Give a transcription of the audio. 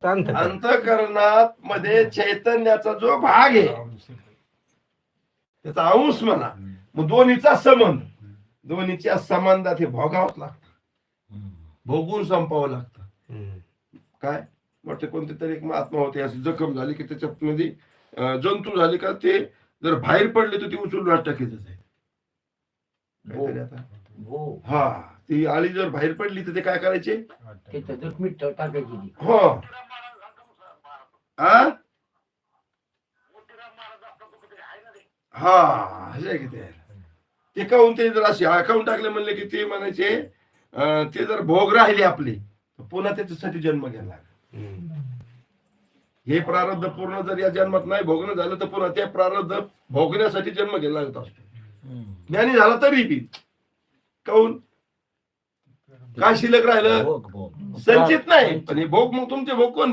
अंतःकरणात मध्ये चैतन्याचा जो भाग आहे त्याचा अंश म्हणा, मग दोन्हीचा संबंध, दोन्हीच्या संबंधात हे भोगावंच लागतं, भोगून संपावं लागतं. काय वाटतं, कोणते तरी एक महात्मा होते, अशी जखम झाली की त्याच्यात मध्ये जंतू झाले का ते जर बाहेर पडले तर ती उचलून आत टाकायचं आहे. काहीतरी आता हा ती आळी जर बाहेर पडली तर ते काय करायचे, हो हा ते काहून ते जर असे अकाउंट टाकले म्हणले की ते म्हणायचे ते जर भोग राहिले आपले पुन्हा त्याच्यासाठी जन्म घ्यायला. हे प्रारब्ध पूर्ण जर या जन्मात नाही भोगणं झालं तर पुन्हा त्या प्रारब्ध भोगण्यासाठी जन्म घ्यायला लागत असतो. ज्ञानी झाला तरी बी काहून, काय शिल्लक राहिलं, संचित नाही. पण हे भोग, मग तुमचे भोग कोण